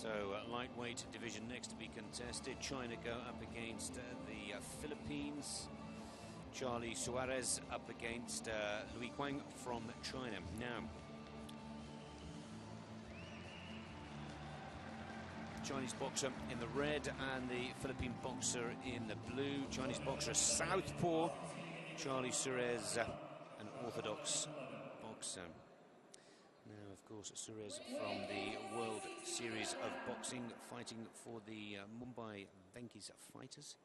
So, lightweight division next to be contested. China go up against the Philippines. Charly Suarez up against Qiang from China. Now, Chinese boxer in the red and the Philippine boxer in the blue. Chinese boxer southpaw, Charly Suarez, an orthodox boxer. Now, of course, Suarez from the World Series of Boxing, fighting for the Mumbai Venkis fighters.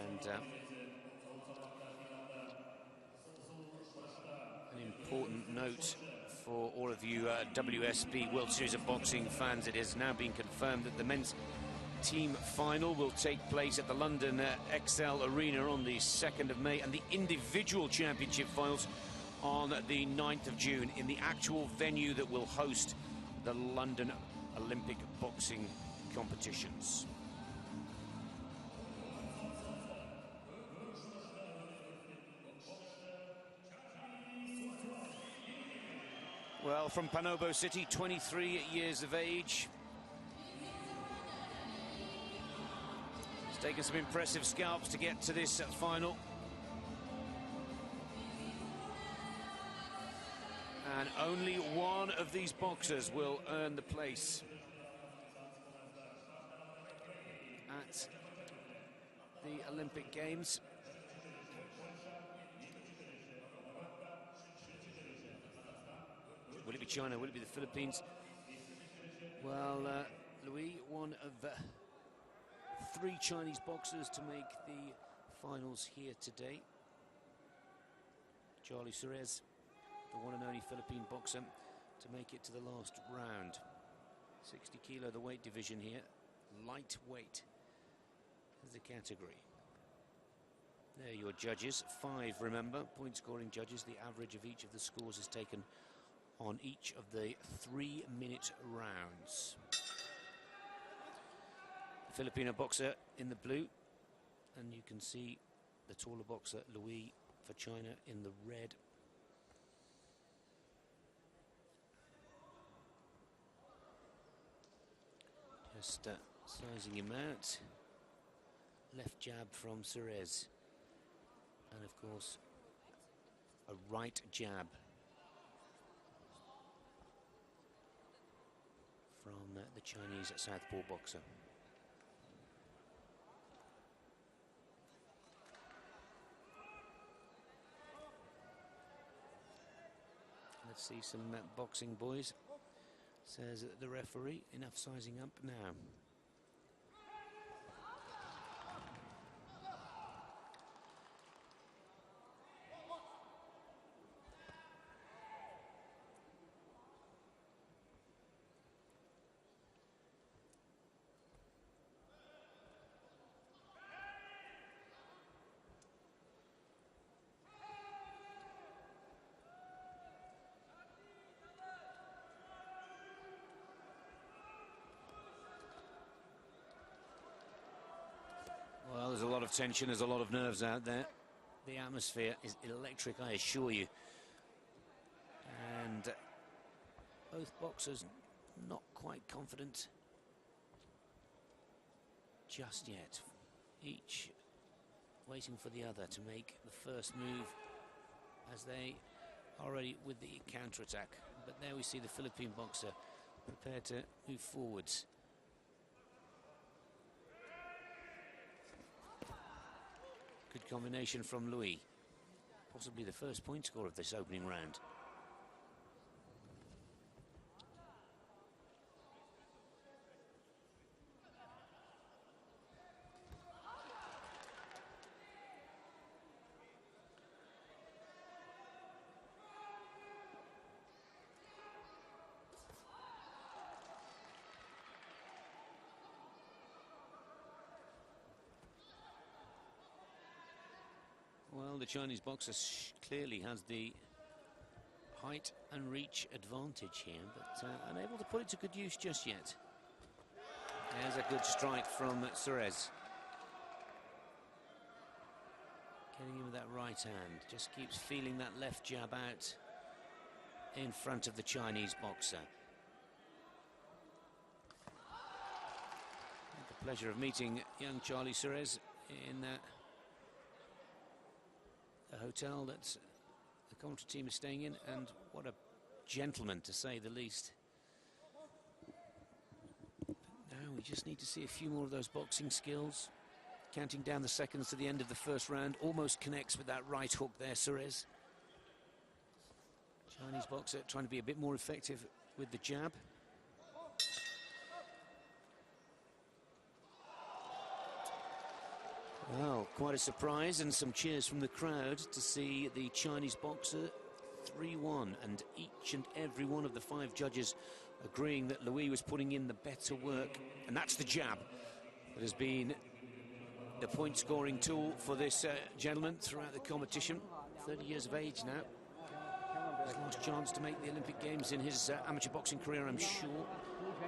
And an important note for all of you WSB World Series of Boxing fans: it has now been confirmed that the men's team final will take place at the London XL Arena on the 2nd of May, and the individual championship finals on the 9th of June in the actual venue that will host the London Olympic boxing competitions. Well, from Panobo City, 23 years of age. It's taken some impressive scalps to get to this final. And only one of these boxers will earn the place at the Olympic Games. Will it be China? Will it be the Philippines? Well, Louis, one of 3 Chinese boxers to make the finals here today. Charly Suarez, the one and only Philippine boxer to make it to the last round. 60 kilo, the weight division here. Lightweight is the category. There are your judges, 5, remember, point-scoring judges. The average of each of the scores is taken on each of the 3-minute rounds. The Filipino boxer in the blue, and you can see the taller boxer, Louis, for China in the red. Just sizing him out. Left jab from Suarez. And of course, a right jab from the Chinese southpaw boxer. Let's see some boxing, boys, says the referee. Enough sizing up now. Well, there's a lot of tension, there's a lot of nerves out there. The atmosphere is electric, I assure you. And both boxers not quite confident just yet. Each waiting for the other to make the first move, as they are already with the counter-attack. But there we see the Philippine boxer prepared to move forwards. Good combination from Louis. Possibly the first point score of this opening round. Well, the Chinese boxer clearly has the height and reach advantage here, but unable to put it to good use just yet. There's a good strike from Suarez. Getting him with that right hand. Just keeps feeling that left jab out in front of the Chinese boxer. Pleasure of meeting young Charly Suarez in the hotel that the commentary team is staying in, and what a gentleman, to say the least. But now we just need to see a few more of those boxing skills. Counting down the seconds to the end of the first round, almost connects with that right hook there, Suarez. Chinese boxer trying to be a bit more effective with the jab. Well, quite a surprise, and some cheers from the crowd to see the Chinese boxer 3-1, and each and every one of the 5 judges agreeing that Louis was putting in the better work, and that's the jab that has been the point-scoring tool for this gentleman throughout the competition. 30 years of age now. His last chance to make the Olympic Games in his amateur boxing career, I'm sure.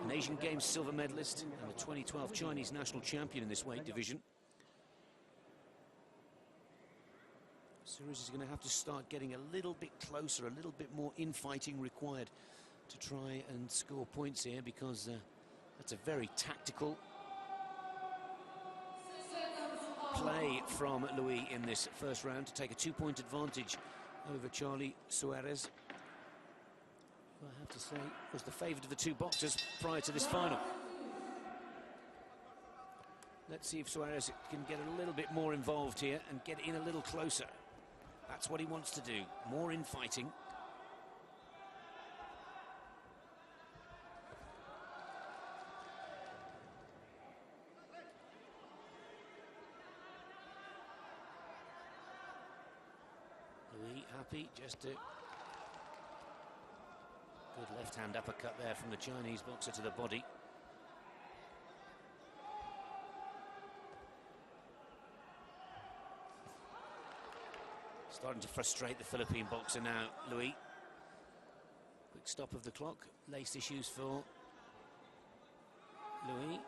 An Asian Games silver medalist and the 2012 Chinese national champion in this weight division. Suarez is going to have to start getting a little bit closer, a little bit more infighting required to try and score points here, because that's a very tactical play from Louis in this first round to take a 2-point advantage over Charly Suarez, who I have to say was the favoured of the 2 boxers prior to this final. Let's see if Suarez can get a little bit more involved here and get in a little closer. That's what he wants to do, more infighting. Louis happy, just a good left-hand uppercut there from the Chinese boxer to the body. Starting to frustrate the Philippine boxer now, Louis. Quick stop of the clock, lace issues for Louis.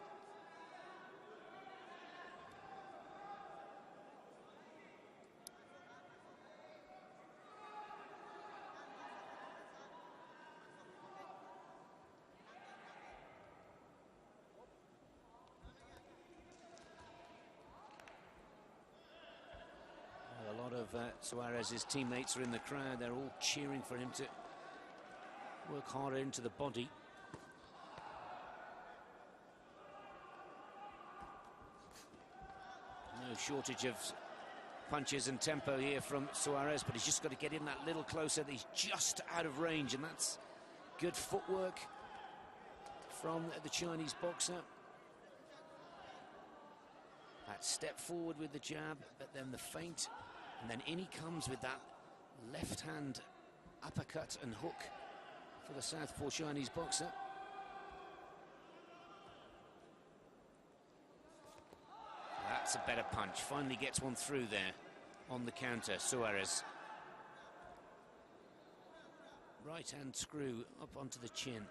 Suarez's teammates are in the crowd. They're all cheering for him to work harder into the body. No shortage of punches and tempo here from Suarez, but he's just got to get in that little closer. He's just out of range, and that's good footwork from the Chinese boxer. That step forward with the jab, but then the feint. And then in he comes with that left-hand uppercut and hook for the southpaw Chinese boxer. That's a better punch. Finally gets one through there on the counter, Suarez. Right-hand screw up onto the chin.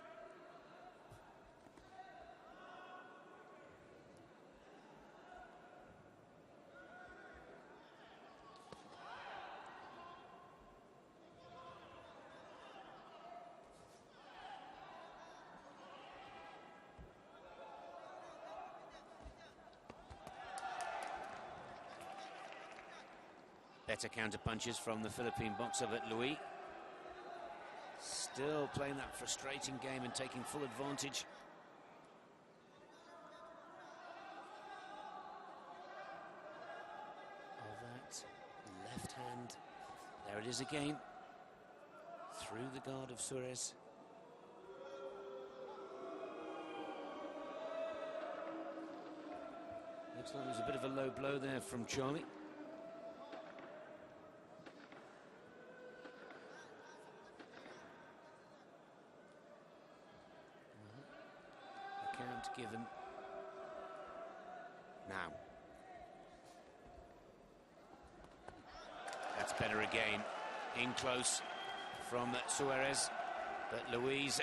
Better counter punches from the Philippine boxer, but Louis still playing that frustrating game and taking full advantage. Of that left hand. There it is again. Through the guard of Suarez. Looks like there's a bit of a low blow there from Charly. Given now. That's better again. In close from Suarez, but Louis'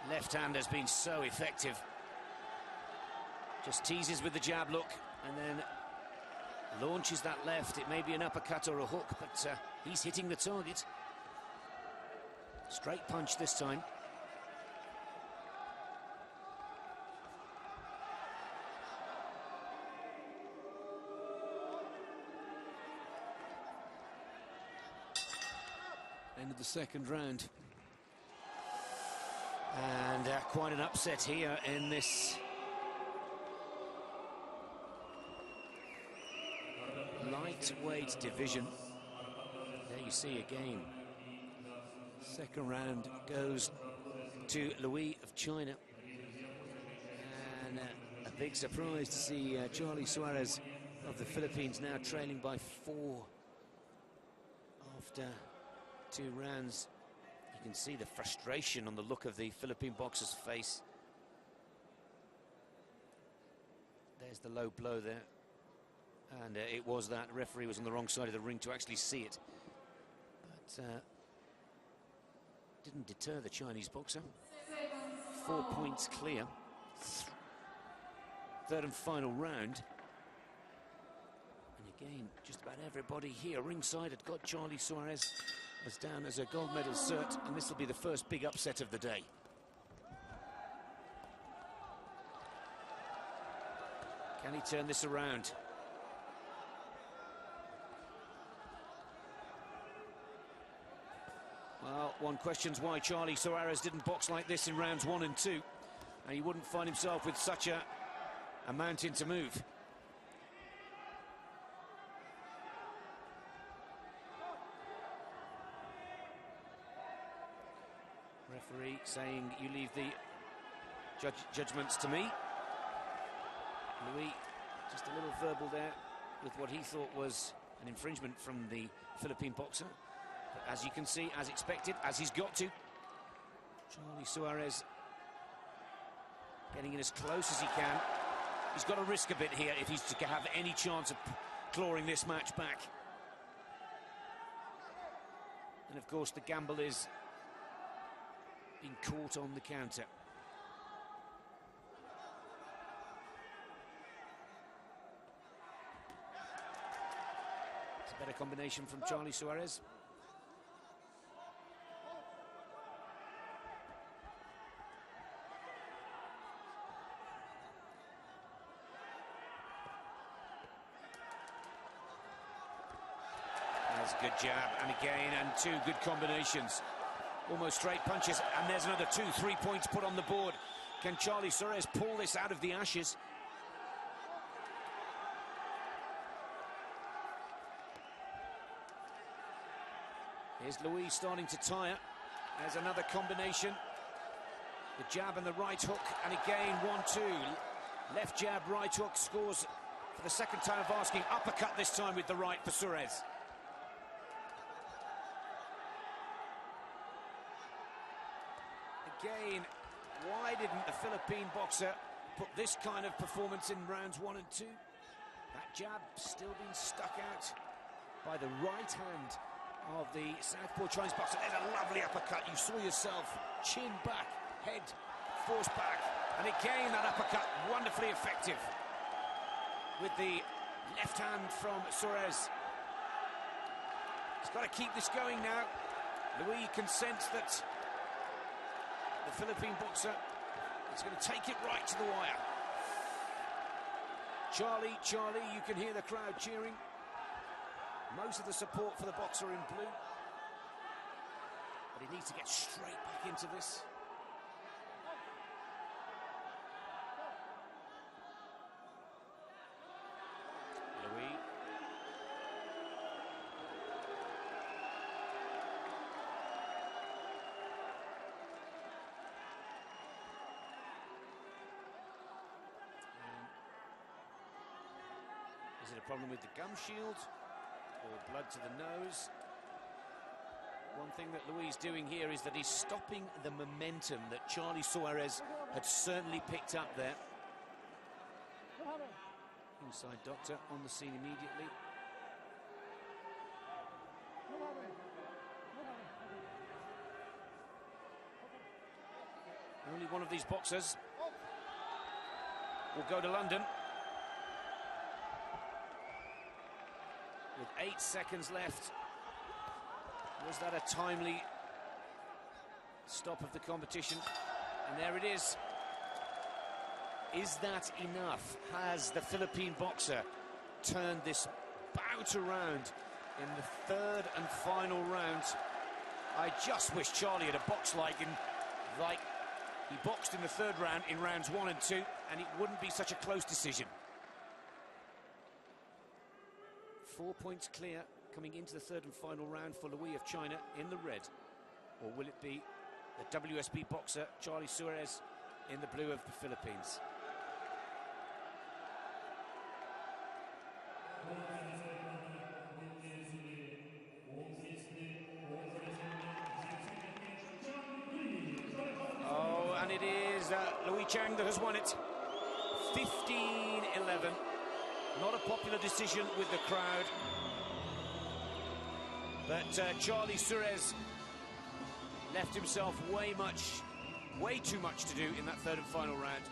left hand has been so effective. Just teases with the jab look and then launches that left. It may be an uppercut or a hook, but he's hitting the target. Straight punch this time. End of the second round. And quite an upset here in this lightweight division. There you see again. Second round goes to Louis of China. And a big surprise to see Charly Suarez of the Philippines now trailing by 4 after 2 rounds. You can see the frustration on the look of the Philippine boxer's face. There's the low blow there. And it was that referee was on the wrong side of the ring to actually see it. But didn't deter the Chinese boxer. 4 points clear. Third and final round. And again, just about everybody here ringside had got Charly Suarez as down as a gold medal cert, and this will be the first big upset of the day. Can he turn this around? Well, one questions why Charly Suarez didn't box like this in rounds 1 and 2, and he wouldn't find himself with such a mountain to move. Referee saying you leave the judgments to me. Louis, just a little verbal there with what he thought was an infringement from the Philippine boxer. But as you can see, as expected, as he's got to, Charly Suarez getting in as close as he can. He's got to risk a bit here if he's to have any chance of clawing this match back. And of course the gamble is being caught on the counter. It's a better combination from Charly Suarez. That's a good jab, and again, and 2 good combinations. Almost straight punches, and there's another 2-3 points put on the board. Can Charly Suarez pull this out of the ashes? Here's Louis starting to tire. There's another combination. The jab and the right hook, and again 1-2. Left jab, right hook, scores for the second time of asking. Uppercut this time with the right for Suarez. Again, why didn't the Philippine boxer put this kind of performance in rounds 1 and 2? That jab still being stuck out by the right hand of the southpaw Chinese boxer. There's a lovely uppercut. You saw yourself. Chin back, head forced back. And again, that uppercut, wonderfully effective with the left hand from Suarez. He's got to keep this going now. Louis can sense that the Philippine boxer is going to take it right to the wire. Charly, you can hear the crowd cheering. Most of the support for the boxer in blue. But he needs to get straight back into this. Louis. Is it a problem with the gum shield or blood to the nose? One thing that Louis is doing here is that he's stopping the momentum that Charly Suarez had certainly picked up there. Inside doctor on the scene immediately. Only one of these boxers will go to London. With 8 seconds left. Was that a timely stop of the competition? And there it is. Is that enough? Has the Philippine boxer turned this bout around in the third and final round I just wish Charly had a box like he boxed in the third round in rounds 1 and 2, and it wouldn't be such a close decision. 4 points clear coming into the third and final round for Louis of China in the red. Or will it be the WSB boxer Charly Suarez in the blue of the Philippines? Oh, and it is Louis Qiang that has won it. 15-11. Not a popular decision with the crowd. But Charly Suarez left himself way too much to do in that third and final round.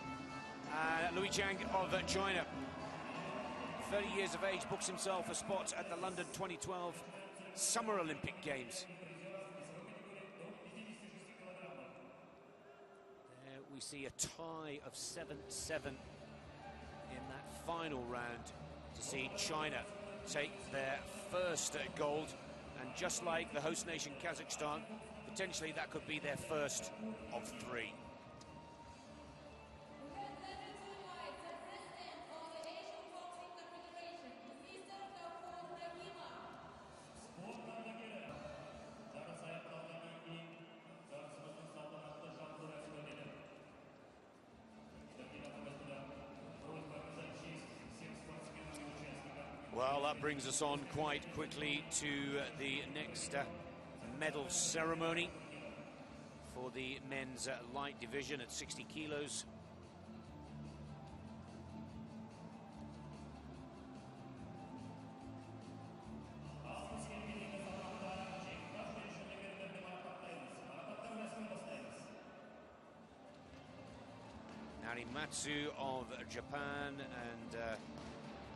Louis Qiang of China, 30 years of age, books himself a spot at the London 2012 Summer Olympic Games. There we see a tie of 7-7 in that final round to see China take their first gold. And just like the host nation Kazakhstan, potentially that could be their first of 3. Well, that brings us on quite quickly to the next medal ceremony for the men's light division at 60 kilos. Narimatsu of Japan and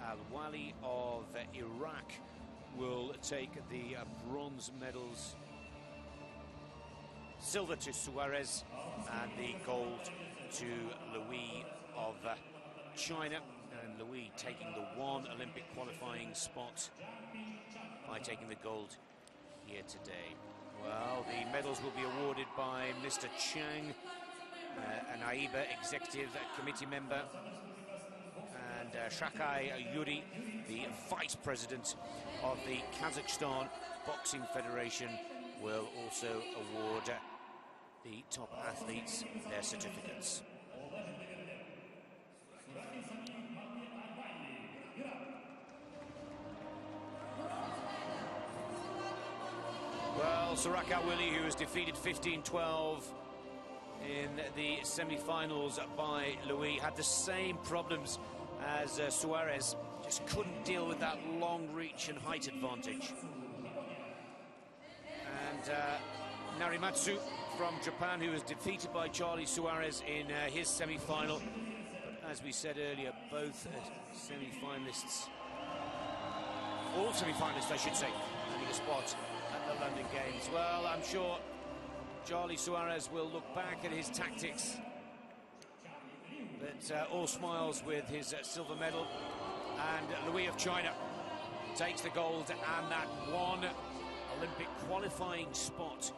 Al-Wali of Iraq will take the bronze medals. Silver to Suarez and the gold to Louis of China. And Louis taking the 1 Olympic qualifying spot by taking the gold here today. Well, the medals will be awarded by Mr. Qiang, an AIBA executive committee member, and Shakai Yuri, the vice president of the Kazakhstan Boxing Federation, will also award the top athletes their certificates. Well, Suarez Willie, who was defeated 15-12 in the semi-finals by Louis, had the same problems as Suarez, just couldn't deal with that long reach and height advantage. And Narimatsu from Japan, who was defeated by Charly Suarez in his semi-final. But as we said earlier, both semi-finalists, all semi-finalists I should say, having a spot at the London Games. Well, I'm sure Charly Suarez will look back at his tactics, but all smiles with his silver medal. And Louis of China takes the gold and that 1 Olympic qualifying spot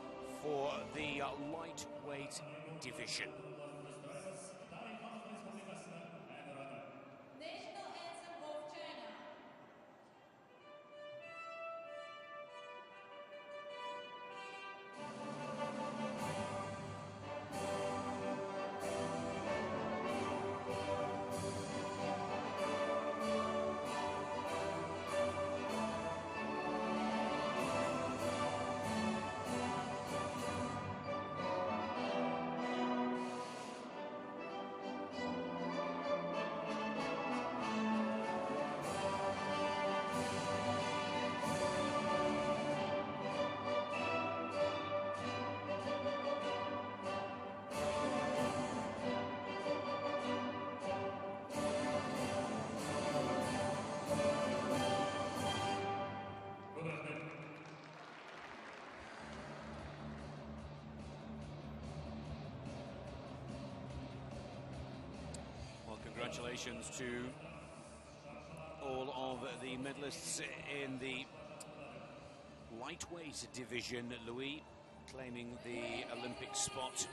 for the lightweight division. Congratulations to all of the medalists in the lightweight division. Louis claiming the Olympic spot